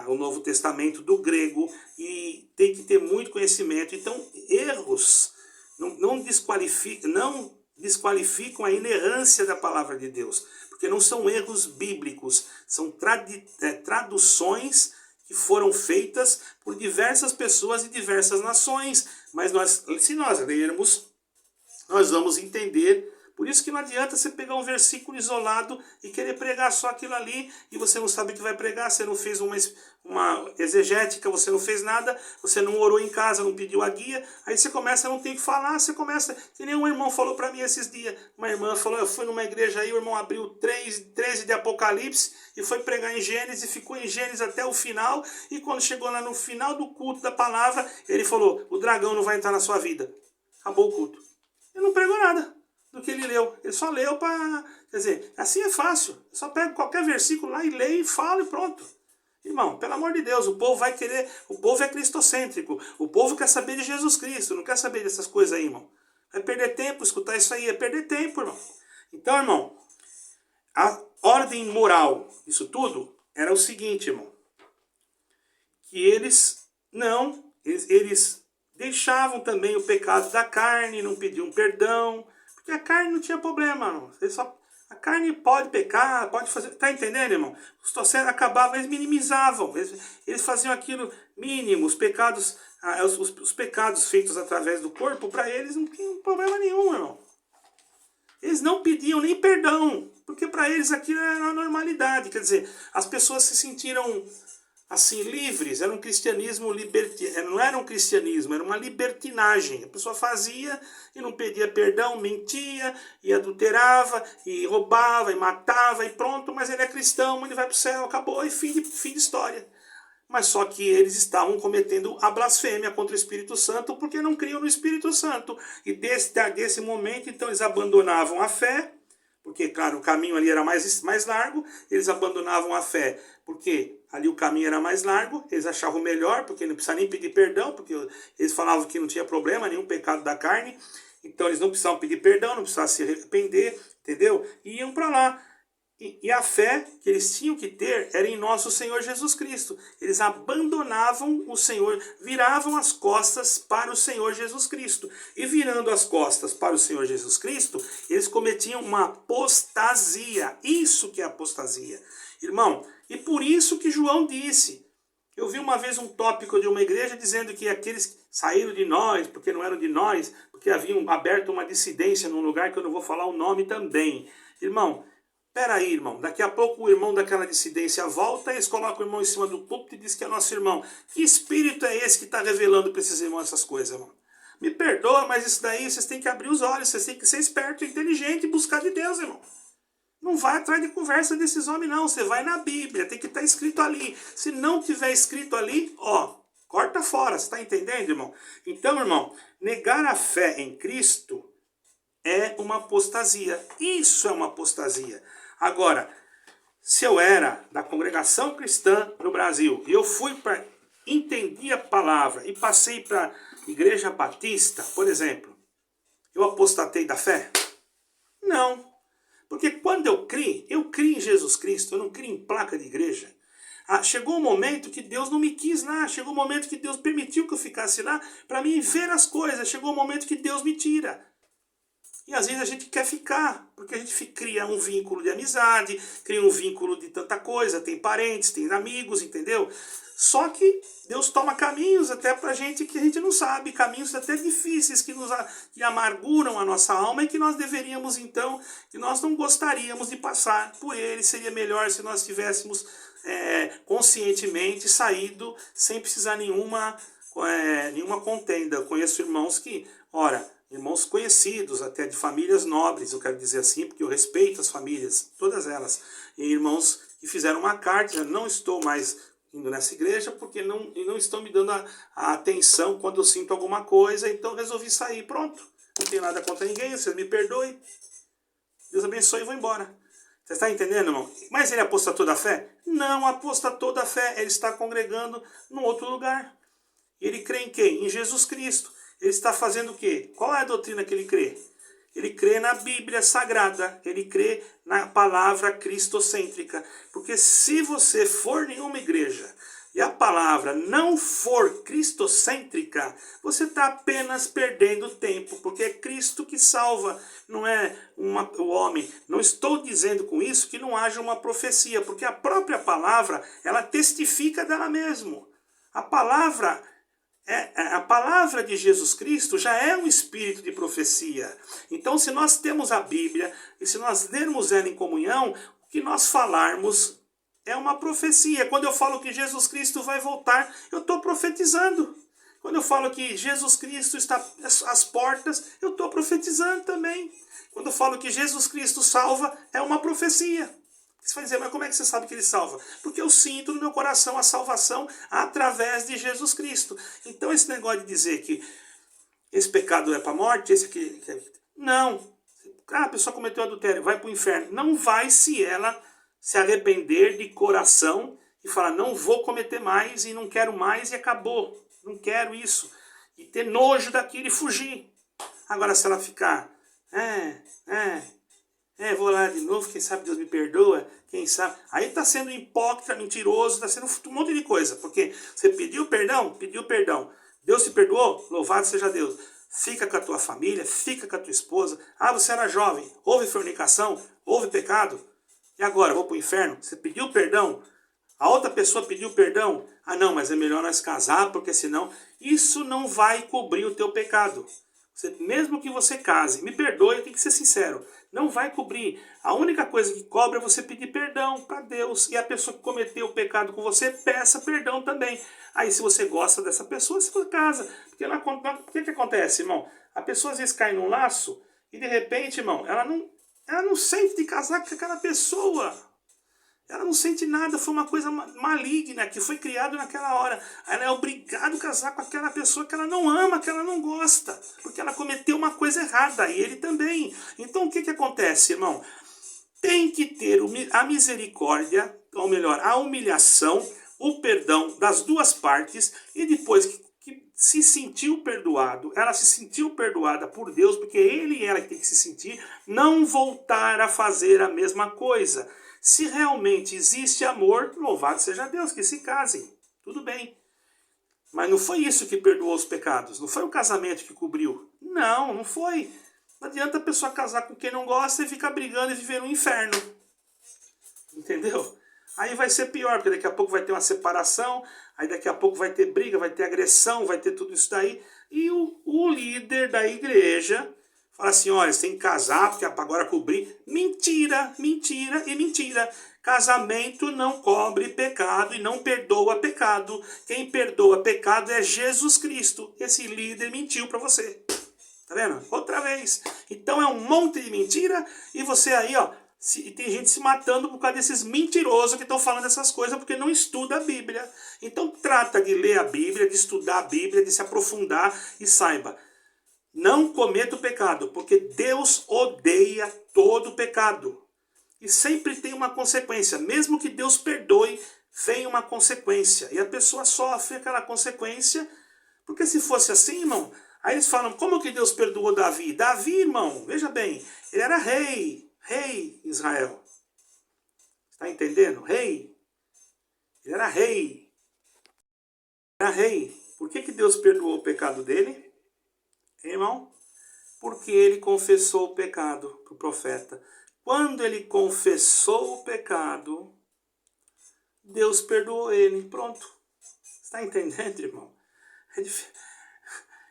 o Novo Testamento do grego. E tem que ter muito conhecimento. Então, erros não desqualificam a inerrância da palavra de Deus, porque não são erros bíblicos, são traduções que foram feitas por diversas pessoas e diversas nações, mas se nós lermos, nós vamos entender. Por isso que não adianta você pegar um versículo isolado e querer pregar só aquilo ali, e você não sabe o que vai pregar, você não fez uma exegética, você não fez nada, você não orou em casa, não pediu a guia, aí você começa a não ter o que falar, você começa, que nem um irmão falou para mim esses dias, uma irmã falou, eu fui numa igreja aí, o irmão abriu 13 de Apocalipse, e foi pregar em Gênesis, ficou em Gênesis até o final, e quando chegou lá no final do culto da palavra, ele falou, o dragão não vai entrar na sua vida. Acabou o culto. Ele não pregou nada do que ele leu. Ele só leu para... Quer dizer, assim é fácil. Eu só pego qualquer versículo lá e leio e falo e pronto. Irmão, pelo amor de Deus, o povo vai querer... O povo é cristocêntrico. O povo quer saber de Jesus Cristo. Não quer saber dessas coisas aí, irmão. Vai perder tempo escutar isso aí. É perder tempo, irmão. Então, irmão, a ordem moral, isso tudo, era o seguinte, irmão. Que eles deixavam também o pecado da carne, não pediam perdão... Porque a carne não tinha problema, irmão. A carne pode pecar, pode fazer... Tá entendendo, irmão? Os torcedores acabavam, eles minimizavam. Eles faziam aquilo mínimo. Os pecados feitos através do corpo, para eles não tinham problema nenhum, irmão. Eles não pediam nem perdão. Porque para eles aquilo era uma normalidade. Quer dizer, as pessoas se sentiram... assim, livres, era um cristianismo não era um cristianismo, era uma libertinagem. A pessoa fazia e não pedia perdão, mentia, e adulterava, e roubava, e matava, e pronto, mas ele é cristão, ele vai para o céu, acabou, e fim de história. Mas só que eles estavam cometendo a blasfêmia contra o Espírito Santo, porque não criam no Espírito Santo. E desse momento, então, eles abandonavam a fé, porque, claro, o caminho ali era mais largo, eles abandonavam a fé, porque ali o caminho era mais largo, eles achavam melhor, porque não precisava nem pedir perdão, porque eles falavam que não tinha problema, nenhum pecado da carne, então eles não precisavam pedir perdão, não precisavam se arrepender, entendeu? E iam para lá. E a fé que eles tinham que ter era em nosso Senhor Jesus Cristo. Eles abandonavam o Senhor, viravam as costas para o Senhor Jesus Cristo. E virando as costas para o Senhor Jesus Cristo, eles cometiam uma apostasia. Isso que é apostasia. Irmão, e por isso que João disse... Eu vi uma vez um tópico de uma igreja dizendo que aqueles saíram de nós, porque não eram de nós, porque haviam aberto uma dissidência num lugar que eu não vou falar o nome também. Irmão... Peraí, irmão, daqui a pouco o irmão daquela dissidência volta, eles colocam o irmão em cima do púlpito e diz que é nosso irmão. Que espírito é esse que está revelando para esses irmãos essas coisas, irmão? Me perdoa, mas isso daí vocês têm que abrir os olhos, vocês têm que ser esperto, inteligente e buscar de Deus, irmão. Não vai atrás de conversa desses homens, não. Você vai na Bíblia, tem que estar escrito ali. Se não tiver escrito ali, ó, corta fora, você está entendendo, irmão? Então, irmão, negar a fé em Cristo é uma apostasia. Isso é uma apostasia. Agora, se eu era da congregação cristã no Brasil e eu entendi a palavra e passei para a igreja batista, por exemplo, eu apostatei da fé? Não. Porque quando eu criei em Jesus Cristo, eu não criei em placa de igreja. Chegou um momento que Deus não me quis lá, chegou um momento que Deus permitiu que eu ficasse lá para mim ver as coisas, chegou um momento que Deus me tira. E às vezes a gente quer ficar, porque a gente cria um vínculo de amizade, cria um vínculo de tanta coisa, tem parentes, tem amigos, entendeu? Só que Deus toma caminhos até pra gente que a gente não sabe, caminhos até difíceis que amarguram a nossa alma e que nós deveríamos então, que nós não gostaríamos de passar por ele. Seria melhor se nós tivéssemos conscientemente saído sem precisar nenhuma contenda. Eu conheço irmãos que, irmãos conhecidos, até de famílias nobres, eu quero dizer assim, porque eu respeito as famílias, todas elas. E irmãos que fizeram uma carta, dizendo, não estou mais indo nessa igreja, porque não estão me dando a atenção quando eu sinto alguma coisa, então resolvi sair, pronto. Não tenho nada contra ninguém, vocês me perdoem. Deus abençoe e vou embora. Você está entendendo, irmão? Mas ele apostatou da fé? Não apostatou da fé, ele está congregando num outro lugar. Ele crê em quem? Em Jesus Cristo. Ele está fazendo o quê? Qual é a doutrina que ele crê? Ele crê na Bíblia Sagrada, ele crê na palavra cristocêntrica. Porque se você for em uma igreja e a palavra não for cristocêntrica, você está apenas perdendo tempo, porque é Cristo que salva, não é o homem. Não estou dizendo com isso que não haja uma profecia, porque a própria palavra, ela testifica dela mesma. A palavra de Jesus Cristo já é um espírito de profecia. Então, se nós temos a Bíblia, e se nós lermos ela em comunhão, o que nós falarmos é uma profecia. Quando eu falo que Jesus Cristo vai voltar, eu estou profetizando. Quando eu falo que Jesus Cristo está às portas, eu estou profetizando também. Quando eu falo que Jesus Cristo salva, é uma profecia. Você vai dizer, mas como é que você sabe que ele salva? Porque eu sinto no meu coração a salvação através de Jesus Cristo. Então esse negócio de dizer que esse pecado é para a morte, esse aqui... Não. A pessoa cometeu adultério, vai para o inferno. Não vai se ela se arrepender de coração e falar, não vou cometer mais e não quero mais e acabou. Não quero isso. E ter nojo daquilo e fugir. Agora se ela ficar, vou lá de novo, quem sabe Deus me perdoa, quem sabe. Aí está sendo hipócrita, mentiroso, está sendo um monte de coisa. Porque você pediu perdão, Deus te perdoou, louvado seja Deus. Fica com a tua família, fica com a tua esposa. Ah, você era jovem, houve fornicação, houve pecado. E agora, vou para o inferno? Você pediu perdão? A outra pessoa pediu perdão? Ah não, mas é melhor nós casar, porque senão... Isso não vai cobrir o teu pecado. Mesmo que você case, me perdoe, eu tenho que ser sincero, não vai cobrir. A única coisa que cobre é você pedir perdão para Deus. E a pessoa que cometeu o pecado com você, peça perdão também. Aí se você gosta dessa pessoa, você casa. Porque o que acontece, irmão? A pessoa às vezes cai num laço e de repente, irmão, ela não sente de casar com aquela pessoa. Ela não sente nada, foi uma coisa maligna que foi criada naquela hora. Ela é obrigada a casar com aquela pessoa que ela não ama, que ela não gosta. Porque ela cometeu uma coisa errada, e ele também. Então o que acontece, irmão? Tem que ter a misericórdia, ou melhor, a humilhação, o perdão das duas partes, e depois que se sentiu perdoado, ela se sentiu perdoada por Deus, porque ele e ela que tem que se sentir, não voltar a fazer a mesma coisa. Se realmente existe amor, louvado seja Deus, que se casem. Tudo bem. Mas não foi isso que perdoou os pecados. Não foi o casamento que cobriu. Não foi. Não adianta a pessoa casar com quem não gosta e ficar brigando e viver no inferno. Entendeu? Aí vai ser pior, porque daqui a pouco vai ter uma separação, aí daqui a pouco vai ter briga, vai ter agressão, vai ter tudo isso daí. E o líder da igreja... Fala assim, olha, você tem que casar, porque agora cobrir. Mentira, mentira e mentira. Casamento não cobre pecado e não perdoa pecado. Quem perdoa pecado é Jesus Cristo. Esse líder mentiu para você. Tá vendo? Outra vez. Então é um monte de mentira e você aí, ó, e tem gente se matando por causa desses mentirosos que estão falando essas coisas porque não estuda a Bíblia. Então trata de ler a Bíblia, de estudar a Bíblia, de se aprofundar e saiba. Não cometa o pecado, porque Deus odeia todo pecado. E sempre tem uma consequência. Mesmo que Deus perdoe, vem uma consequência. E a pessoa sofre aquela consequência. Porque se fosse assim, irmão, aí eles falam, como que Deus perdoou Davi? Davi, irmão, veja bem, ele era rei Israel. Está entendendo? Rei. Ele era rei. Era rei. Por que Deus perdoou o pecado dele? Irmão, porque ele confessou o pecado para o profeta. Quando ele confessou o pecado, Deus perdoou ele. Pronto. Está entendendo, irmão?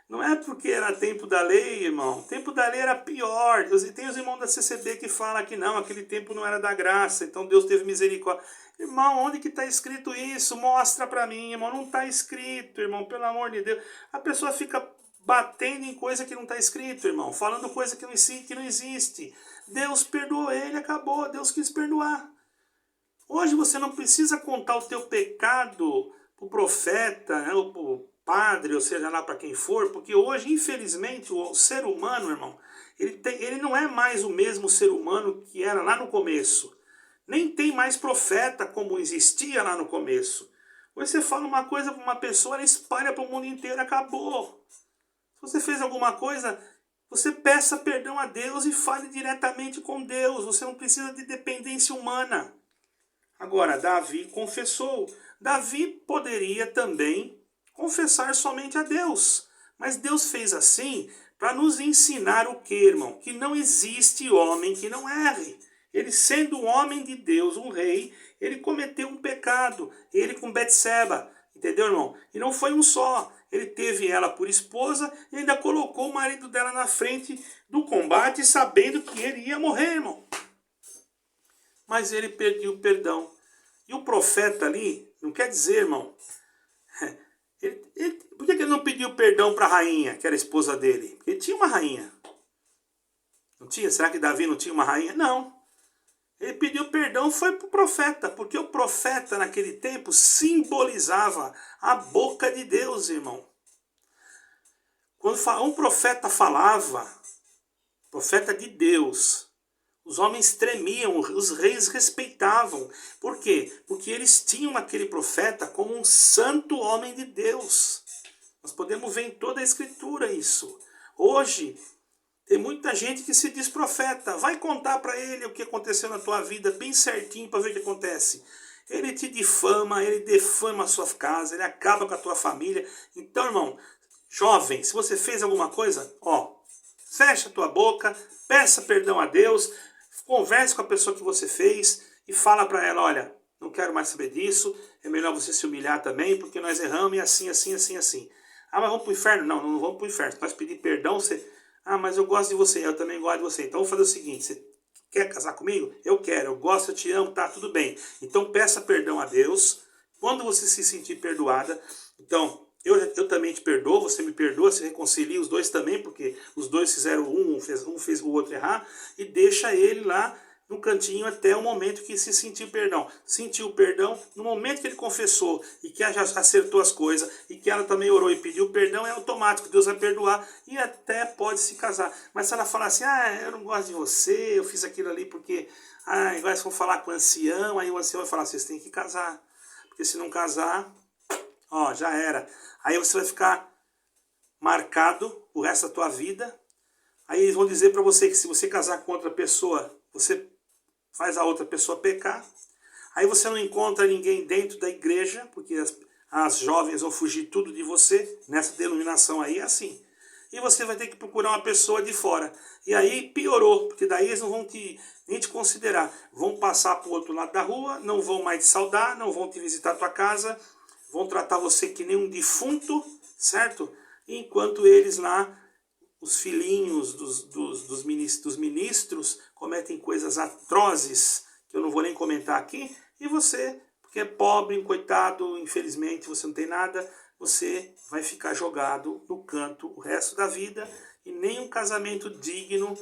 Não é porque era tempo da lei, irmão. O tempo da lei era pior. Tem os irmãos da CCB que falam que não, aquele tempo não era da graça, então Deus teve misericórdia. Irmão, onde que está escrito isso? Mostra para mim, irmão. Não está escrito, irmão, pelo amor de Deus. A pessoa fica batendo em coisa que não está escrito, irmão. Falando coisa que não existe. Deus perdoou ele, acabou. Deus quis perdoar. Hoje você não precisa contar o teu pecado para o profeta, né, ou para o padre, ou seja lá para quem for, porque hoje, infelizmente, o ser humano, irmão, ele não é mais o mesmo ser humano que era lá no começo. Nem tem mais profeta como existia lá no começo. Hoje você fala uma coisa para uma pessoa, ela espalha para o mundo inteiro, acabou. Se você fez alguma coisa, você peça perdão a Deus e fale diretamente com Deus. Você não precisa de dependência humana. Agora, Davi confessou. Davi poderia também confessar somente a Deus. Mas Deus fez assim para nos ensinar o que, irmão? Que não existe homem que não erre. Ele, sendo um homem de Deus, um rei, ele cometeu um pecado. Ele com Betseba, entendeu, irmão? E não foi um só. Ele teve ela por esposa e ainda colocou o marido dela na frente do combate, sabendo que ele ia morrer, irmão. Mas ele pediu o perdão. E o profeta ali, não quer dizer, irmão, por que ele não pediu perdão para a rainha, que era a esposa dele? Porque ele tinha uma rainha. Não tinha? Será que Davi não tinha uma rainha? Não. Ele pediu perdão, foi para o profeta, porque o profeta naquele tempo simbolizava a boca de Deus, irmão. Quando um profeta falava, profeta de Deus, os homens tremiam, os reis respeitavam. Por quê? Porque eles tinham aquele profeta como um santo homem de Deus. Nós podemos ver em toda a escritura isso. Hoje, tem muita gente que se diz profeta. Vai contar para ele o que aconteceu na tua vida bem certinho para ver o que acontece. Ele te difama, ele defama a sua casa, ele acaba com a tua família. Então, irmão, jovem, se você fez alguma coisa, fecha a tua boca, peça perdão a Deus, converse com a pessoa que você fez e fala para ela, olha, não quero mais saber disso, é melhor você se humilhar também, porque nós erramos e assim, assim, assim, assim. Ah, mas vamos para o inferno? Não, não vamos para o inferno. Se nós pedir perdão, você... Ah, mas eu gosto de você, eu também gosto de você. Então vamos fazer o seguinte, você quer casar comigo? Eu quero, eu gosto, eu te amo, tá, tudo bem. Então peça perdão a Deus. Quando você se sentir perdoada, então eu também te perdoo, você me perdoa, se reconcilia os dois também, porque os dois fizeram um fez o outro errar, e deixa ele lá no cantinho até o momento que se sentiu perdão. Sentiu perdão, no momento que ele confessou e que já acertou as coisas e que ela também orou e pediu perdão, é automático, Deus vai perdoar e até pode se casar. Mas se ela falar assim, eu não gosto de você, eu fiz aquilo ali porque, agora vocês vão falar com o ancião, aí o ancião vai falar, vocês têm que casar, porque se não casar, já era. Aí você vai ficar marcado o resto da tua vida. Aí eles vão dizer para você que se você casar com outra pessoa, você faz a outra pessoa pecar. Aí você não encontra ninguém dentro da igreja, porque as jovens vão fugir tudo de você. Nessa denominação aí é assim. E você vai ter que procurar uma pessoa de fora. E aí piorou, porque daí eles não vão nem te considerar. Vão passar para o outro lado da rua, não vão mais te saudar, não vão te visitar a tua casa, vão tratar você que nem um defunto, certo? Enquanto eles lá, os filhinhos dos ministros cometem coisas atrozes, que eu não vou nem comentar aqui, e você, porque é pobre, coitado, infelizmente você não tem nada, você vai ficar jogado no canto o resto da vida, e nem um casamento digno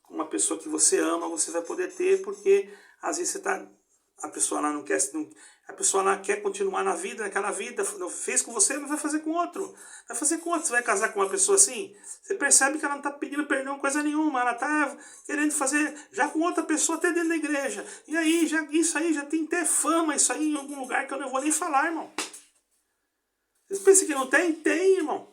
com uma pessoa que você ama você vai poder ter, porque às vezes a pessoa lá não quer... A pessoa lá quer continuar na vida, naquela vida, não fez com você, mas vai fazer com outro. Vai fazer com outro. Você vai casar com uma pessoa assim, você percebe que ela não está pedindo perdão coisa nenhuma, ela está querendo fazer já com outra pessoa até dentro da igreja. E aí, isso aí já tem até fama, isso aí em algum lugar que eu não vou nem falar, irmão. Vocês pensam que não tem? Tem, irmão.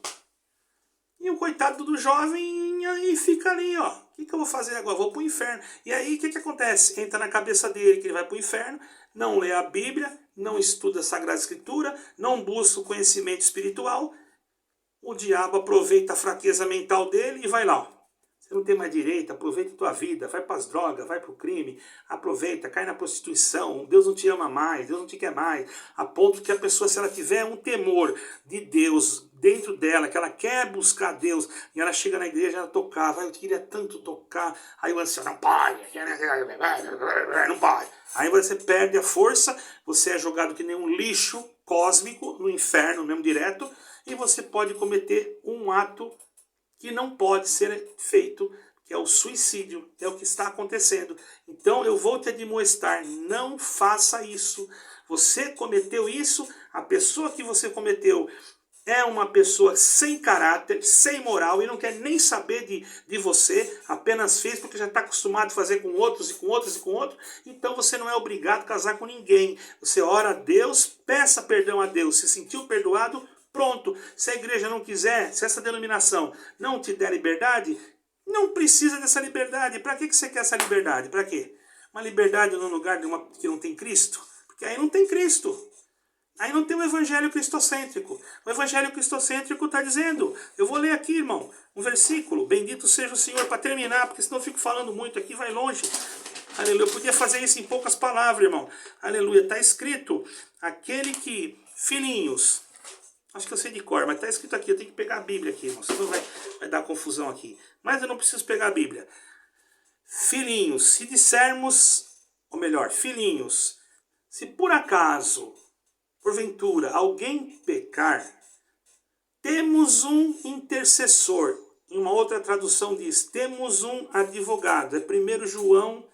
E o coitado do jovem aí fica ali, ó. O que eu vou fazer agora? Vou para o inferno. E aí, o que acontece? Entra na cabeça dele que ele vai para o inferno, não lê a Bíblia, não estuda a Sagrada Escritura, não busca o conhecimento espiritual. O diabo aproveita a fraqueza mental dele e vai lá, ó. Você não tem mais direito, aproveita a tua vida, vai para as drogas, vai para o crime, aproveita, cai na prostituição, Deus não te ama mais, Deus não te quer mais, a ponto que a pessoa, se ela tiver um temor de Deus dentro dela, que ela quer buscar Deus, e ela chega na igreja, ela tocava, eu queria tanto tocar, aí o ancião, não pode, não pode. Aí você perde a força, você é jogado que nem um lixo cósmico no inferno, mesmo direto, e você pode cometer um ato que não pode ser feito, que é o suicídio, é o que está acontecendo. Então eu vou te admoestar, não faça isso. Você cometeu isso, a pessoa que você cometeu é uma pessoa sem caráter, sem moral, e não quer nem saber de você, apenas fez porque já está acostumado a fazer com outros, e com outros, e com outros, então você não é obrigado a casar com ninguém. Você ora a Deus, peça perdão a Deus, se sentiu perdoado, pronto. Se a igreja não quiser, se essa denominação não te der liberdade, não precisa dessa liberdade. Para que você quer essa liberdade? Para quê? Uma liberdade num lugar que não tem Cristo? Porque aí não tem Cristo. Aí não tem o evangelho cristocêntrico. O evangelho cristocêntrico está dizendo, eu vou ler aqui, irmão, um versículo, bendito seja o Senhor, para terminar, porque senão eu fico falando muito aqui, vai longe. Aleluia, eu podia fazer isso em poucas palavras, irmão. Aleluia, está escrito, aquele que, filhinhos, acho que eu sei de cor, mas está escrito aqui, eu tenho que pegar a Bíblia aqui, irmão, senão vai dar confusão aqui. Mas eu não preciso pegar a Bíblia. Filhinhos, se dissermos, ou melhor, filhinhos, se por acaso, porventura, alguém pecar, temos um intercessor. Em uma outra tradução diz, temos um advogado. É 1 João,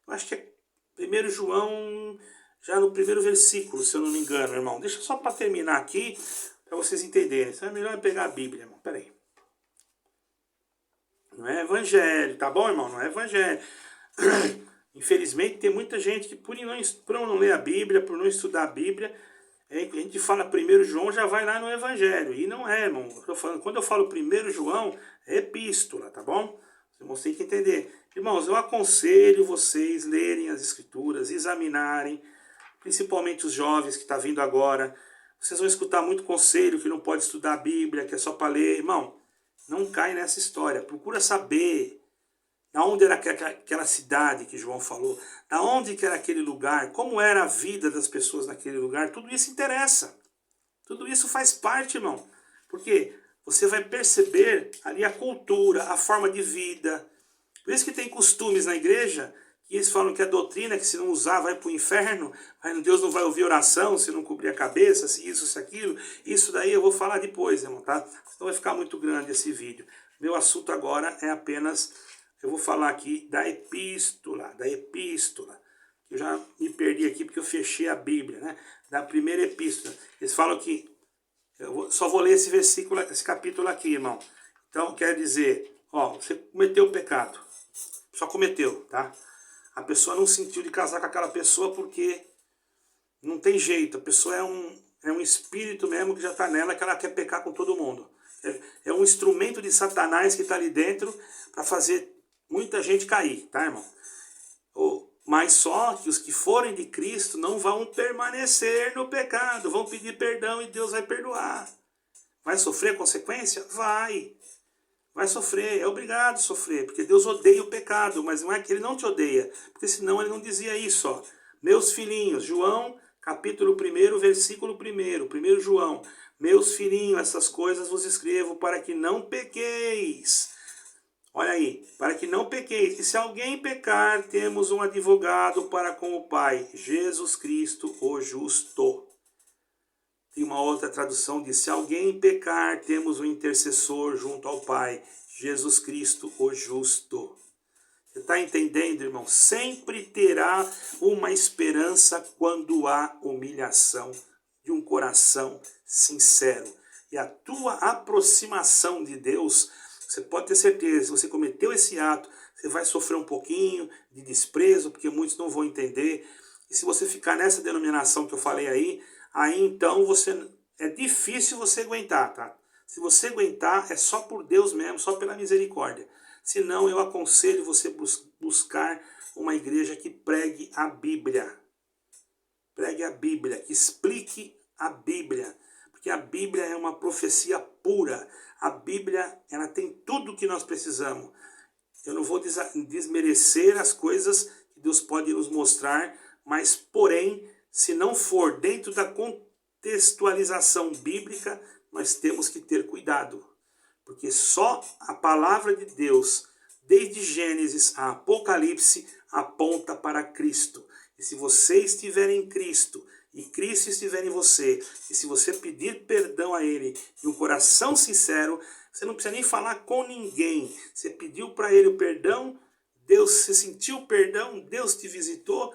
acho que é 1 João, já no primeiro versículo, se eu não me engano, irmão. Deixa só para terminar aqui, para vocês entenderem. Então é melhor pegar a Bíblia, irmão. Pera aí. Não é evangelho, tá bom, irmão? Não é evangelho. Infelizmente tem muita gente que por não ler a Bíblia, por não estudar a Bíblia, a gente fala 1 João, já vai lá no evangelho. E não é, irmão. Quando eu falo 1 João, é epístola, tá bom? Você tem que entender. Irmãos, eu aconselho vocês lerem as escrituras, examinarem, principalmente os jovens que estão vindo agora. Vocês vão escutar muito conselho que não pode estudar a Bíblia, que é só para ler. Irmão, não cai nessa história. Procura saber da onde era aquela cidade que João falou, da onde que era aquele lugar, como era a vida das pessoas naquele lugar. Tudo isso interessa. Tudo isso faz parte, irmão. Porque você vai perceber ali a cultura, a forma de vida. Por isso que tem costumes na igreja, que eles falam que a doutrina, que se não usar vai para o inferno, Deus não vai ouvir oração se não cobrir a cabeça, se isso, se aquilo. Isso daí eu vou falar depois, irmão, tá? Senão vai ficar muito grande esse vídeo. Meu assunto agora é apenas, eu vou falar aqui da epístola. Eu já me perdi aqui porque eu fechei a Bíblia, né? Da primeira epístola. Eles falam que, só vou ler esse versículo, esse capítulo aqui, irmão. Então, quer dizer, ó, você cometeu o pecado. Só cometeu, tá? A pessoa não sentiu de casar com aquela pessoa porque não tem jeito. A pessoa é um espírito mesmo que já está nela, que ela quer pecar com todo mundo. É um instrumento de Satanás que está ali dentro para fazer muita gente cair, tá, irmão? Mas só que os que forem de Cristo não vão permanecer no pecado, vão pedir perdão e Deus vai perdoar. Vai sofrer consequência? Vai sofrer, é obrigado a sofrer, porque Deus odeia o pecado, mas não é que ele não te odeia, porque senão ele não dizia isso, ó. Meus filhinhos, João, capítulo 1, versículo 1 João, meus filhinhos, essas coisas vos escrevo para que não pequeis. Olha aí, para que não pequeis, que se alguém pecar, temos um advogado para com o Pai, Jesus Cristo, o justo. Tem uma outra tradução diz, se alguém pecar, temos um intercessor junto ao Pai, Jesus Cristo, o justo. Você está entendendo, irmão? Sempre terá uma esperança quando há humilhação de um coração sincero. E a tua aproximação de Deus, você pode ter certeza, se você cometeu esse ato, você vai sofrer um pouquinho de desprezo, porque muitos não vão entender. E se você ficar nessa denominação que eu falei aí então é difícil você aguentar, tá? Se você aguentar, é só por Deus mesmo, só pela misericórdia. Senão, eu aconselho você buscar uma igreja que pregue a Bíblia. Pregue a Bíblia, que explique a Bíblia. Porque a Bíblia é uma profecia pura. A Bíblia, ela tem tudo o que nós precisamos. Eu não vou desmerecer as coisas que Deus pode nos mostrar, mas, porém, se não for dentro da contextualização bíblica, nós temos que ter cuidado. Porque só a palavra de Deus, desde Gênesis a Apocalipse, aponta para Cristo. E se você estiver em Cristo, e Cristo estiver em você, e se você pedir perdão a Ele, de um coração sincero, você não precisa nem falar com ninguém. Você pediu para Ele o perdão, você sentiu o perdão, Deus te visitou.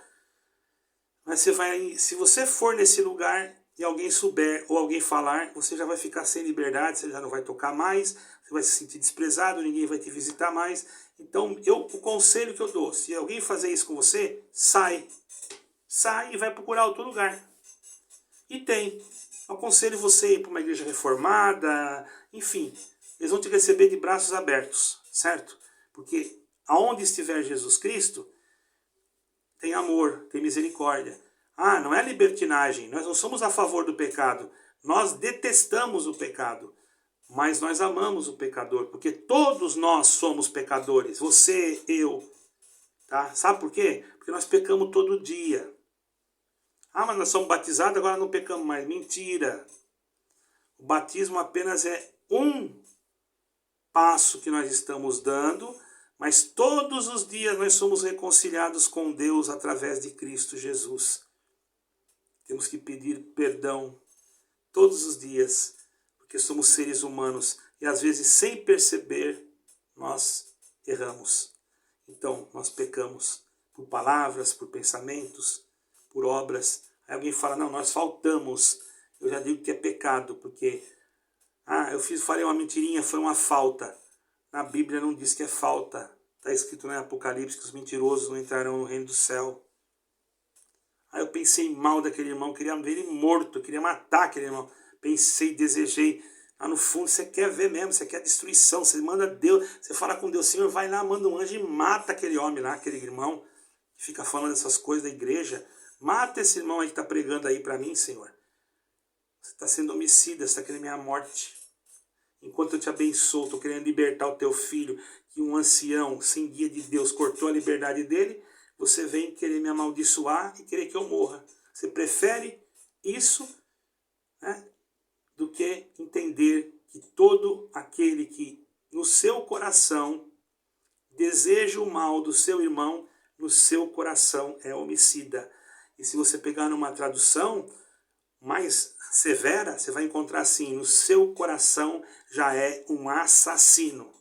Mas se você for nesse lugar e alguém souber ou alguém falar, você já vai ficar sem liberdade, você já não vai tocar mais, você vai se sentir desprezado, ninguém vai te visitar mais. Então, o conselho que eu dou, se alguém fazer isso com você, sai e vai procurar outro lugar. E tem. Eu aconselho você ir para uma igreja reformada, enfim, eles vão te receber de braços abertos, certo? Porque aonde estiver Jesus Cristo, tem amor, tem misericórdia. Ah, não é libertinagem, nós não somos a favor do pecado. Nós detestamos o pecado, mas nós amamos o pecador, porque todos nós somos pecadores, você, eu, tá? Sabe por quê? Porque nós pecamos todo dia. Ah, mas nós somos batizados, agora não pecamos mais. Mentira! O batismo apenas é um passo que nós estamos dando, mas todos os dias nós somos reconciliados com Deus através de Cristo Jesus. Temos que pedir perdão todos os dias, porque somos seres humanos e às vezes sem perceber nós erramos. Então nós pecamos por palavras, por pensamentos, por obras. Aí alguém fala, não, nós faltamos. Eu já digo que é pecado, porque eu falei uma mentirinha, foi uma falta. Na Bíblia não diz que é falta. Está escrito no Apocalipse que os mentirosos não entrarão no reino do céu. Aí eu pensei mal daquele irmão, queria ver ele morto, queria matar aquele irmão. Pensei, desejei. Lá no fundo você quer ver mesmo, você quer destruição. Você manda Deus, você fala com Deus, Senhor, vai lá, manda um anjo e mata aquele homem lá, aquele irmão que fica falando essas coisas da igreja. Mata esse irmão aí que está pregando aí para mim, Senhor. Você está sendo homicida, você está querendo minha morte. Enquanto eu te abençoo, estou querendo libertar o teu filho, que um ancião sem guia de Deus cortou a liberdade dele, você vem querer me amaldiçoar e querer que eu morra. Você prefere isso, né, do que entender que todo aquele que no seu coração deseja o mal do seu irmão, no seu coração é homicida. E se você pegar numa tradução mais severa, você vai encontrar assim, no seu coração já é um assassino.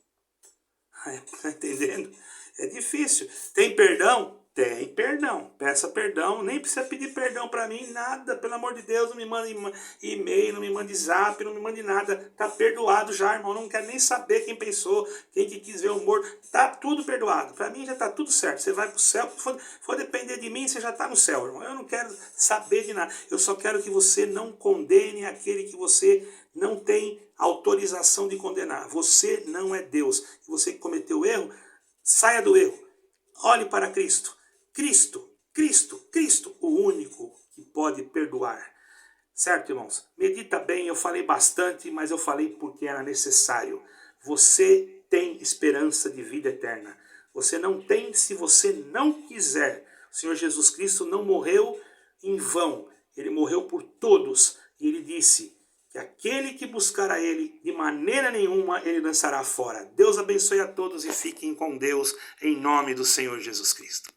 Tá entendendo? É difícil. Tem perdão? Tem perdão. Peça perdão. Nem precisa pedir perdão para mim, nada. Pelo amor de Deus, não me mande e-mail, não me mande zap, não me mande nada. Tá perdoado já, irmão. Não quero nem saber quem pensou, quem que quis ver o morto. Tá tudo perdoado. Para mim já tá tudo certo. Você vai pro céu. Se for depender de mim, você já tá no céu, irmão. Eu não quero saber de nada. Eu só quero que você não condene aquele que você não tem autorização de condenar. Você não é Deus. Você que cometeu erro, saia do erro. Olhe para Cristo. Cristo, Cristo, Cristo, o único que pode perdoar. Certo, irmãos? Medita bem, eu falei bastante, mas eu falei porque era necessário. Você tem esperança de vida eterna. Você não tem se você não quiser. O Senhor Jesus Cristo não morreu em vão. Ele morreu por todos. E ele disse que aquele que buscar a ele, de maneira nenhuma ele lançará fora. Deus abençoe a todos e fiquem com Deus em nome do Senhor Jesus Cristo.